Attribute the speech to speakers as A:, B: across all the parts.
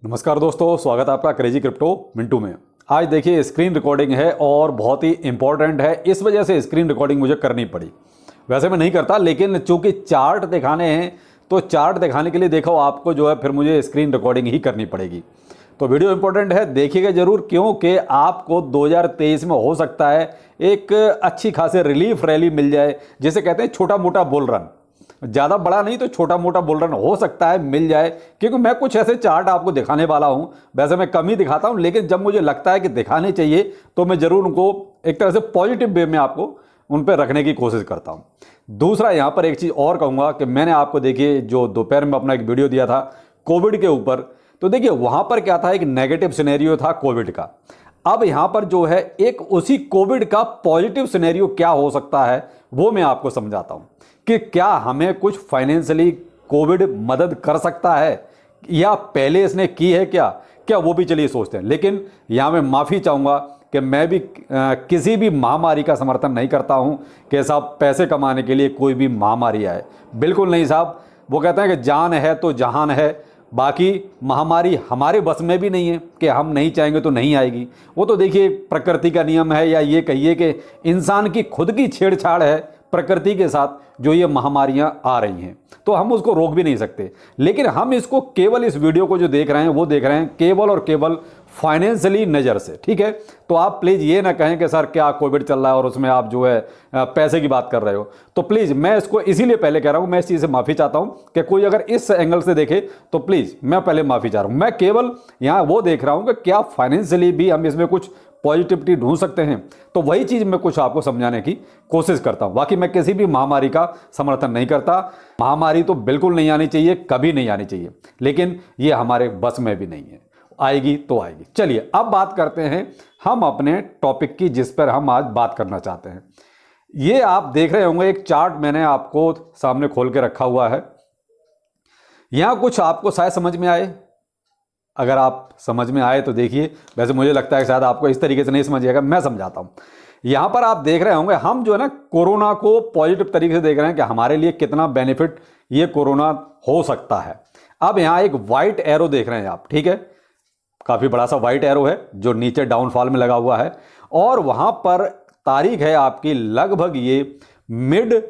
A: नमस्कार दोस्तों, स्वागत है आपका क्रेजी क्रिप्टो मिंटू में। आज देखिए स्क्रीन रिकॉर्डिंग है और बहुत ही इंपॉर्टेंट है, इस वजह से स्क्रीन रिकॉर्डिंग मुझे करनी पड़ी। वैसे मैं नहीं करता, लेकिन चूंकि चार्ट दिखाने हैं तो चार्ट दिखाने के लिए देखो आपको जो है फिर मुझे स्क्रीन रिकॉर्डिंग ही करनी पड़ेगी। तो वीडियो इंपॉर्टेंट है, देखिएगा जरूर, क्योंकि आपको 2023 में हो सकता है एक अच्छी खासी रिलीफ रैली मिल जाए, जिसे कहते हैं छोटा मोटा बुल रन। ज़्यादा बड़ा नहीं तो छोटा मोटा बुल रन हो सकता है मिल जाए, क्योंकि मैं कुछ ऐसे चार्ट आपको दिखाने वाला हूं। वैसे मैं कम ही दिखाता हूं, लेकिन जब मुझे लगता है कि दिखाने चाहिए तो मैं ज़रूर उनको एक तरह से पॉजिटिव वे में आपको उन पर रखने की कोशिश करता हूं। दूसरा, यहां पर एक चीज़ और कहूँगा कि मैंने आपको देखिए जो दोपहर में अपना एक वीडियो दिया था कोविड के ऊपर, तो देखिए वहां पर क्या था, एक नेगेटिव सिनेरियो था कोविड का। अब यहां पर जो है एक उसी कोविड का पॉजिटिव सिनेरियो क्या हो सकता है वो मैं आपको समझाता हूं कि क्या हमें कुछ फाइनेंशियली कोविड मदद कर सकता है या पहले इसने की है क्या क्या वो भी चलिए सोचते हैं। लेकिन यहां मैं माफ़ी चाहूँगा कि मैं भी किसी भी महामारी का समर्थन नहीं करता हूं कि साहब पैसे कमाने के लिए कोई भी महामारी आए। बिल्कुल नहीं साहब, वो कहते हैं कि जान है तो जहान है। बाकी महामारी हमारे बस में भी नहीं है कि हम नहीं चाहेंगे तो नहीं आएगी। वो तो देखिए प्रकृति का नियम है, या ये कहिए कि इंसान की खुद की छेड़छाड़ है प्रकृति के साथ जो ये महामारियां आ रही हैं, तो हम उसको रोक भी नहीं सकते। लेकिन हम इसको केवल इस वीडियो को जो देख रहे हैं वो देख रहे हैं केवल और केवल फाइनेंशियली नज़र से, ठीक है। तो आप प्लीज़ ये ना कहें कि सर क्या कोविड चल रहा है और उसमें आप जो है पैसे की बात कर रहे हो। तो प्लीज़ मैं इसको इसीलिए पहले कह रहा हूँ, मैं इस चीज़ से माफ़ी चाहता हूँ कि कोई अगर इस एंगल से देखे तो प्लीज़ मैं पहले माफ़ी चाह रहा हूँ। मैं केवल यहाँ वो देख रहा हूँ कि क्या फाइनेंशियली भी हम इसमें कुछ पॉजिटिविटी ढूंढ सकते हैं, तो वही चीज़ मैं कुछ आपको समझाने की कोशिश करता हूं। बाकी मैं किसी भी महामारी का समर्थन नहीं करता। महामारी तो बिल्कुल नहीं आनी चाहिए, कभी नहीं आनी चाहिए, लेकिन ये हमारे बस में भी नहीं है। आएगी तो आएगी। चलिए अब बात करते हैं हम अपने टॉपिक की, जिस पर हम आज बात करना चाहते हैं। ये आप देख रहे होंगे एक चार्ट मैंने आपको सामने खोल के रखा हुआ है। यहां कुछ आपको शायद समझ में आए, अगर आप समझ में आए तो देखिए। वैसे मुझे लगता है शायद आपको इस तरीके से नहीं समझिएगा, मैं समझाता हूं। यहां पर आप देख रहे होंगे हम जो है ना कोरोना को पॉजिटिव तरीके से देख रहे हैं कि हमारे लिए कितना बेनिफिट ये कोरोना हो सकता है। अब यहां एक व्हाइट एरो देख रहे हैं आप, ठीक है, काफी बड़ा सा व्हाइट एरो है जो नीचे डाउनफॉल में लगा हुआ है, और वहां पर तारीख है आपकी लगभग ये मिड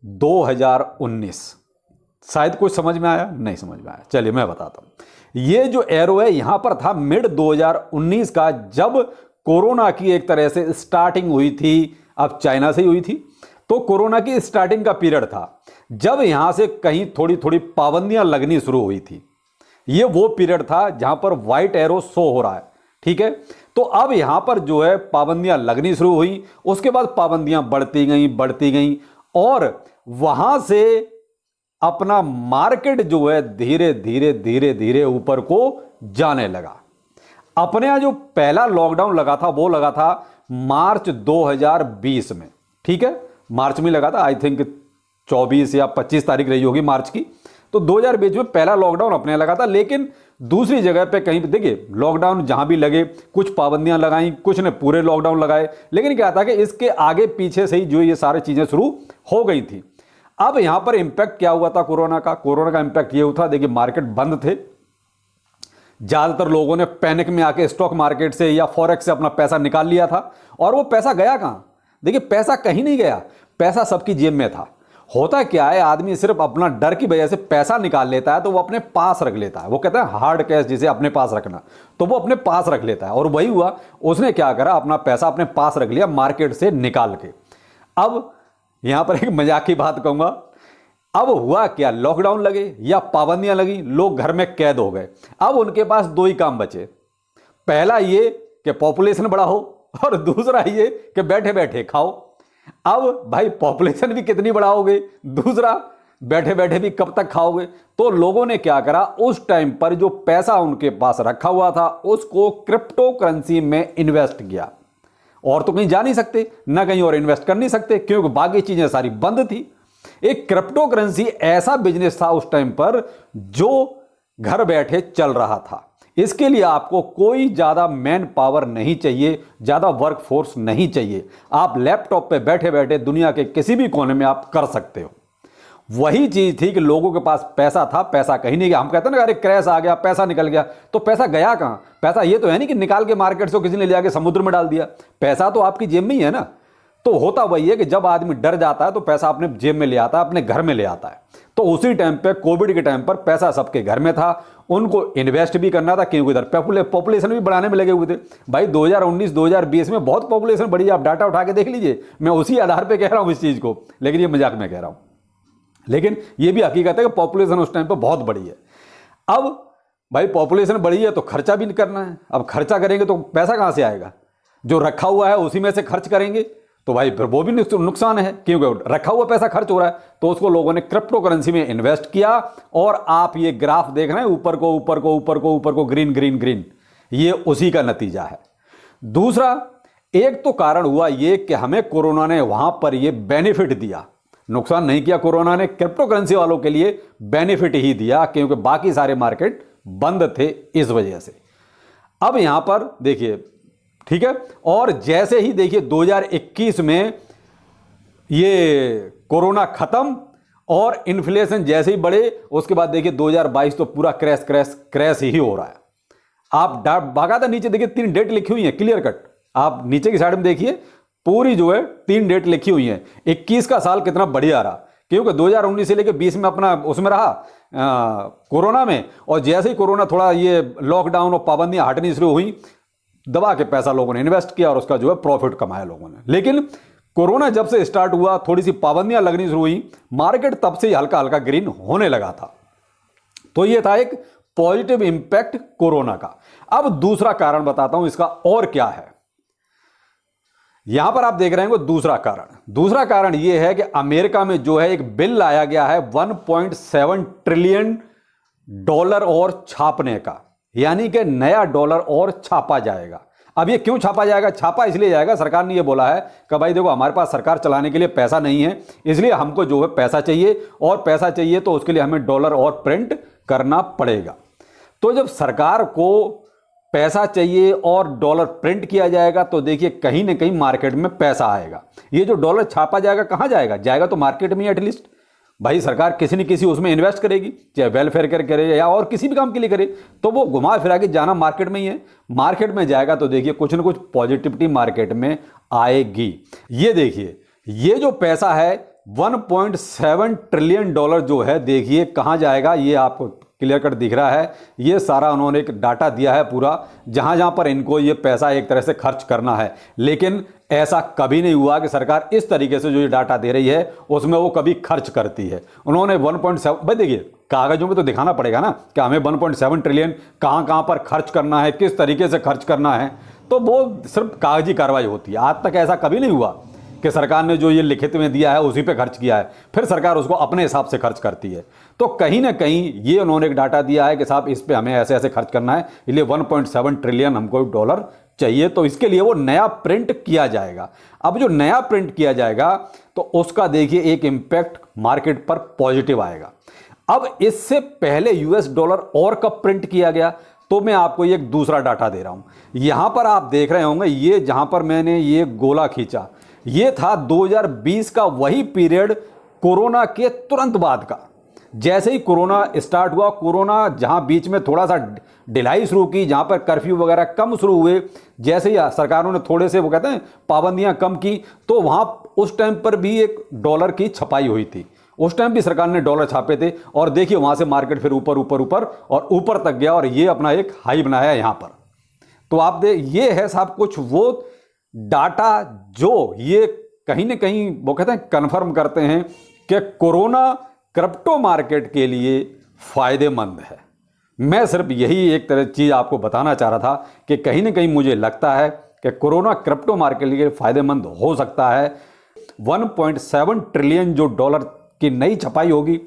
A: 2019। शायद कुछ समझ में आया, नहीं समझ में आया, चलिए मैं बताता हूं। ये जो एरो है यहां पर था मिड 2019 का, जब कोरोना की एक तरह से स्टार्टिंग हुई थी। अब चाइना से ही हुई थी, तो कोरोना की स्टार्टिंग का पीरियड था जब यहां से कहीं थोड़ी थोड़ी पाबंदियां लगनी शुरू हुई थी। ये वो पीरियड था जहां पर व्हाइट एरो शो हो रहा है, ठीक है। तो अब यहां पर जो है पाबंदियां लगनी शुरू हुई, उसके बाद पाबंदियां बढ़ती गई और वहां से अपना मार्केट जो है धीरे धीरे ऊपर को जाने लगा। अपने यहां जो पहला लॉकडाउन लगा था वो लगा था मार्च 2020 में, ठीक है, मार्च में लगा था। आई थिंक 24 या 25 तारीख रही होगी मार्च की। तो 2020 में पहला लॉकडाउन अपने लगा था। लेकिन दूसरी जगह पे कहीं पे देखिए लॉकडाउन जहां भी लगे, कुछ पाबंदियां लगाई, कुछ ने पूरे लॉकडाउन लगाए, लेकिन क्या था कि इसके आगे पीछे से ही जो ये सारी चीजें शुरू हो गई थी। अब यहां पर इंपैक्ट क्या हुआ था कोरोना का इंपैक्ट ये हुआ था, देखिए मार्केट बंद थे, ज्यादातर लोगों ने पैनिक में आके स्टॉक मार्केट से या फॉरेक्स से अपना पैसा निकाल लिया था। और वो पैसा गया कहां? देखिए पैसा कहीं नहीं गया, पैसा सबकी जेब में था। होता क्या है, आदमी सिर्फ अपना डर की वजह से पैसा निकाल लेता है तो वो अपने पास रख लेता है। वो कहता है हार्ड कैश जिसे अपने पास रखना, तो वो अपने पास रख लेता है। और वही हुआ, उसने क्या करा, अपना पैसा अपने पास रख लिया मार्केट से निकाल के। अब यहां पर एक मजाक की बात कहूंगा, अब हुआ क्या, लॉकडाउन लगे या पाबंदियां लगी, लोग घर में कैद हो गए। अब उनके पास दो ही काम बचे, पहला ये कि पॉपुलेशन बढ़ाओ और दूसरा ये कि बैठे बैठे खाओ। अब भाई पॉपुलेशन भी कितनी बढ़ाओगे, दूसरा बैठे बैठे भी कब तक खाओगे। तो लोगों ने क्या करा, उस टाइम पर जो पैसा उनके पास रखा हुआ था उसको क्रिप्टो करेंसी में इन्वेस्ट किया। और तो कहीं जा नहीं सकते, ना कहीं और इन्वेस्ट कर नहीं सकते, क्योंकि बाकी चीजें सारी बंद थी। एक क्रिप्टो करेंसी ऐसा बिजनेस था उस टाइम पर जो घर बैठे चल रहा था। इसके लिए आपको कोई ज्यादा मैन पावर नहीं चाहिए, ज्यादा वर्क फोर्स नहीं चाहिए। आप लैपटॉप पे बैठे बैठे दुनिया के किसी भी कोने में आप कर सकते हो। वही चीज थी कि लोगों के पास पैसा था, पैसा कहीं नहीं गया। हम कहते हैं ना, अरे क्रैश आ गया, पैसा निकल गया, तो पैसा गया कहाँ? पैसा ये तो है नहीं कि निकाल के मार्केट से किसी ने ले जाके समुद्र में डाल दिया। पैसा तो आपकी जेब में ही है ना। तो होता वही है कि जब आदमी डर जाता है तो पैसा अपने जेब में ले आता है, अपने घर में ले आता है। तो उसी टाइम पे, कोविड के टाइम पर, पैसा सबके घर में था, उनको इन्वेस्ट भी करना था, क्योंकि इधर पॉपुलेशन भी बढ़ाने में लगे हुए थे। भाई 2019-2020 में बहुत पॉपुलेशन बढ़ी, आप डाटा उठा के देख लीजिए। मैं उसी आधार पर कह रहा हूं इस चीज को, लेकिन ये मजाक में कह रहा हूं। लेकिन ये भी हकीकत है कि पॉपुलेशन उस टाइम पर बहुत बड़ी है। अब भाई पॉपुलेशन बढ़ी है तो खर्चा भी करना है। अब खर्चा करेंगे तो पैसा कहां से आएगा? जो रखा हुआ है उसी में से खर्च करेंगे तो भाई फिर वो भी नुकसान है, क्योंकि रखा हुआ पैसा खर्च हो रहा है। तो उसको लोगों ने क्रिप्टो करेंसी में इन्वेस्ट किया, और आप ये ग्राफ देख रहे हैं, ऊपर को ऊपर को ऊपर को ऊपर को ग्रीन ग्रीन ग्रीन, ये उसी का नतीजा है। दूसरा, एक तो कारण हुआ ये कि हमें कोरोना ने वहां पर ये बेनिफिट दिया, नुकसान नहीं किया। कोरोना ने क्रिप्टो करेंसी वालों के लिए बेनिफिट ही दिया, क्योंकि बाकी सारे मार्केट बंद थे इस वजह से। अब यहां पर देखिए, ठीक है, और जैसे ही देखिए 2021 में ये कोरोना खत्म और इन्फ्लेशन जैसे ही बढ़े, उसके बाद देखिए 2022 तो पूरा क्रैश क्रैश क्रैश ही हो रहा है। आप बाकायदा नीचे देखिए 3 डेट लिखी हुई है, क्लियर कट। आप नीचे की साइड में देखिए, पूरी जो है 3 डेट लिखी हुई है। 21 का साल कितना बढ़िया रहा, क्योंकि 2019 से लेकर 20 में अपना उसमें रहा कोरोना में, और जैसे ही कोरोना थोड़ा ये लॉकडाउन और पाबंदियां हटनी शुरू हुई, दबा के पैसा लोगों ने इन्वेस्ट किया और उसका जो है प्रॉफिट कमाया लोगों ने। लेकिन कोरोना जब से स्टार्ट हुआ, थोड़ी सी पाबंदियां लगनी शुरू हुई, मार्केट तब से ही हल्का हल्का ग्रीन होने लगा था। तो ये था एक पॉजिटिव इंपैक्ट कोरोना का। अब दूसरा कारण बताता हूं इसका और क्या है। यहां पर आप देख रहे हैं दूसरा कारण यह है कि अमेरिका में जो है एक बिल लाया गया है 1.7 ट्रिलियन डॉलर और छापने का, यानी कि नया डॉलर और छापा जाएगा। अब ये क्यों छापा जाएगा? छापा इसलिए जाएगा, सरकार ने ये बोला है कि भाई देखो, हमारे पास सरकार चलाने के लिए पैसा नहीं है, इसलिए हमको जो है पैसा चाहिए, और पैसा चाहिए तो उसके लिए हमें डॉलर और प्रिंट करना पड़ेगा। तो जब सरकार को पैसा चाहिए और डॉलर प्रिंट किया जाएगा, तो देखिए कहीं ना कहीं मार्केट में पैसा आएगा। ये जो डॉलर छापा जाएगा कहां जाएगा? जाएगा तो मार्केट में एटलीस्ट। भाई सरकार किसी न किसी उसमें इन्वेस्ट करेगी, चाहे वेलफेयर करे या और किसी भी काम के लिए करे, तो वो घुमा फिरा के जाना मार्केट में ही है। मार्केट में जाएगा तो देखिए कुछ ना कुछ पॉजिटिविटी मार्केट में आएगी। ये देखिए, ये जो पैसा है 1.7 ट्रिलियन डॉलर जो है, देखिए कहां जाएगा, ये आपको क्लियर कट दिख रहा है। ये सारा उन्होंने एक डाटा दिया है पूरा, जहां जहां पर इनको ये पैसा एक तरह से खर्च करना है। लेकिन ऐसा कभी नहीं हुआ कि सरकार इस तरीके से जो ये डाटा दे रही है उसमें वो कभी खर्च करती है। उन्होंने 1.7, भाई देखिए कागजों में तो दिखाना पड़ेगा ना कि हमें 1.7 ट्रिलियन कहां कहां पर खर्च करना है, किस तरीके से खर्च करना है, तो वो सिर्फ कागजी कार्रवाई होती है। आज तक ऐसा कभी नहीं हुआ कि सरकार ने जो ये लिखित में दिया है उसी पे खर्च किया है, फिर सरकार उसको अपने हिसाब से खर्च करती है। तो कहीं ना कहीं ये उन्होंने एक डाटा दिया है कि साहब इस पे हमें ऐसे ऐसे खर्च करना है, इसलिए 1.7 ट्रिलियन हमको डॉलर चाहिए, तो इसके लिए वो नया प्रिंट किया जाएगा। अब जो नया प्रिंट किया जाएगा तो उसका देखिए एक इंपैक्ट मार्केट पर पॉजिटिव आएगा। अब इससे पहले यूएस डॉलर और कब प्रिंट किया गया, तो मैं आपको एक दूसरा डाटा दे रहा हूं। यहां पर आप देख रहे होंगे, ये जहां पर मैंने ये गोला खींचा, ये था 2020 का वही पीरियड कोरोना के तुरंत बाद का। जैसे ही कोरोना स्टार्ट हुआ, कोरोना जहां बीच में थोड़ा सा ढिलाई शुरू की, जहां पर कर्फ्यू वगैरह कम शुरू हुए, जैसे ही सरकारों ने थोड़े से वो कहते हैं पाबंदियां कम की, तो वहां उस टाइम पर भी एक डॉलर की छपाई हुई थी। उस टाइम भी सरकार ने डॉलर छापे थे, और देखिए वहां से मार्केट फिर ऊपर ऊपर ऊपर और ऊपर तक गया, और ये अपना एक हाई बनाया यहां पर। तो आप ये है साहब कुछ वो डाटा जो ये कहीं ना कहीं वो कहते हैं कंफर्म करते हैं कि कोरोना क्रिप्टो मार्केट के लिए फायदेमंद है। मैं सिर्फ यही एक तरह चीज आपको बताना चाह रहा था कि कहीं ना कहीं मुझे लगता है कि कोरोना क्रिप्टो मार्केट के लिए फायदेमंद हो सकता है। 1.7 ट्रिलियन जो डॉलर की नई छपाई होगी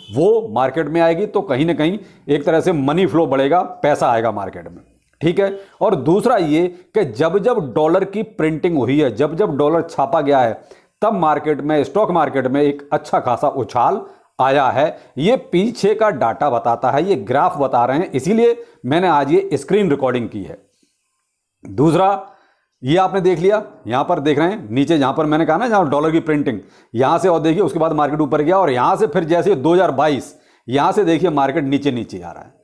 A: वो मार्केट में आएगी, तो कहीं ना कहीं एक तरह से मनी फ्लो बढ़ेगा, पैसा आएगा मार्केट में, ठीक है। और दूसरा ये कि जब जब डॉलर की प्रिंटिंग हुई है, जब जब डॉलर छापा गया है, तब मार्केट में, स्टॉक मार्केट में एक अच्छा खासा उछाल आया है। ये पीछे का डाटा बताता है, ये ग्राफ बता रहे हैं, इसीलिए मैंने आज ये स्क्रीन रिकॉर्डिंग की है। दूसरा ये आपने देख लिया, यहाँ पर देख रहे हैं नीचे जहाँ पर मैंने कहा ना जहाँ डॉलर की प्रिंटिंग, यहाँ से और देखिए उसके बाद मार्केट ऊपर गया और यहाँ से फिर जैसे 2022 यहाँ से देखिए मार्केट नीचे नीचे आ रहा है।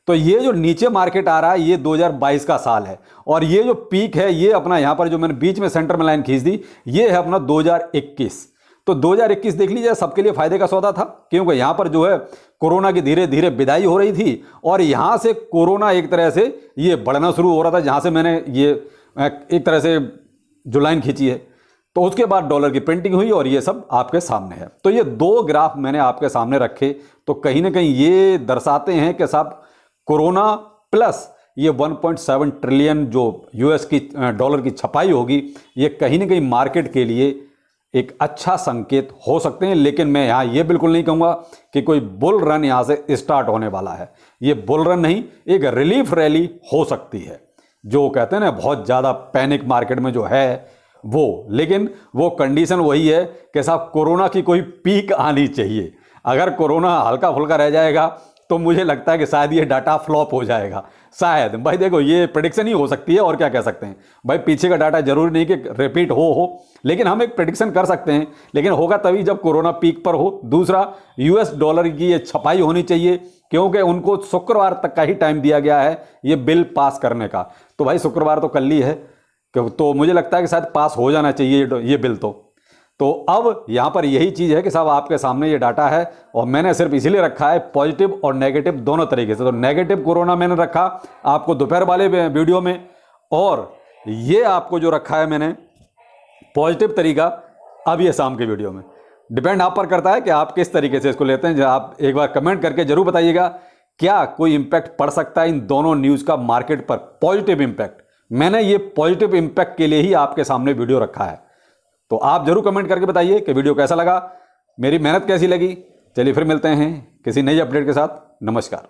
A: तो ये जो नीचे मार्केट आ रहा है ये 2022 का साल है और ये जो पीक है ये अपना यहाँ पर जो मैंने बीच में सेंटर में लाइन खींच दी ये है अपना 2021। तो 2021 देख लीजिए सबके लिए फायदे का सौदा था, क्योंकि यहाँ पर जो है कोरोना की धीरे धीरे विदाई हो रही थी और यहाँ से कोरोना एक तरह से ये बढ़ना शुरू हो रहा था, जहाँ से मैंने ये एक तरह से जो लाइन खींची है। तो उसके बाद डॉलर की प्रिंटिंग हुई और ये सब आपके सामने है। तो ये दो ग्राफ मैंने आपके सामने रखे, तो कहीं ना कहीं ये दर्शाते हैं कि साहब कोरोना प्लस ये 1.7 ट्रिलियन जो यूएस की डॉलर की छपाई होगी ये कहीं ना कहीं मार्केट के लिए एक अच्छा संकेत हो सकते हैं। लेकिन मैं यहाँ ये बिल्कुल नहीं कहूँगा कि कोई बुल रन यहाँ से स्टार्ट होने वाला है। ये बुल रन नहीं, एक रिलीफ रैली हो सकती है, जो कहते हैं ना बहुत ज़्यादा पैनिक मार्केट में जो है वो। लेकिन वो कंडीशन वही है कि साहब कोरोना की कोई पीक आनी चाहिए। अगर कोरोना हल्का फुल्का रह जाएगा तो मुझे लगता है कि शायद ये डाटा फ्लॉप हो जाएगा, शायद। भाई देखो ये प्रेडिक्शन ही हो सकती है और क्या कह सकते हैं भाई, पीछे का डाटा जरूरी नहीं कि रिपीट हो, लेकिन हम एक प्रेडिक्शन कर सकते हैं। लेकिन होगा तभी जब कोरोना पीक पर हो। दूसरा, यूएस डॉलर की ये छपाई होनी चाहिए, क्योंकि उनको शुक्रवार तक का ही टाइम दिया गया है ये बिल पास करने का। तो भाई शुक्रवार तो कल ही है, तो मुझे लगता है कि शायद पास हो जाना चाहिए ये बिल। तो अब यहाँ पर यही चीज़ है कि साहब आपके सामने ये डाटा है और मैंने सिर्फ इसीलिए रखा है पॉजिटिव और नेगेटिव दोनों तरीके से। तो नेगेटिव कोरोना मैंने रखा आपको दोपहर वाले वीडियो में, और ये आपको जो रखा है मैंने पॉजिटिव तरीका अब ये शाम के वीडियो में। डिपेंड आप पर करता है कि आप किस तरीके से इसको लेते हैं। आप एक बार कमेंट करके जरूर बताइएगा क्या कोई इंपैक्ट पड़ सकता है इन दोनों न्यूज़ का मार्केट पर, पॉजिटिव इंपैक्ट। मैंने ये पॉजिटिव इंपैक्ट के लिए ही आपके सामने वीडियो रखा है। तो आप जरूर कमेंट करके बताइए कि वीडियो कैसा लगा, मेरी मेहनत कैसी लगी। चलिए फिर मिलते हैं किसी नई अपडेट के साथ। नमस्कार।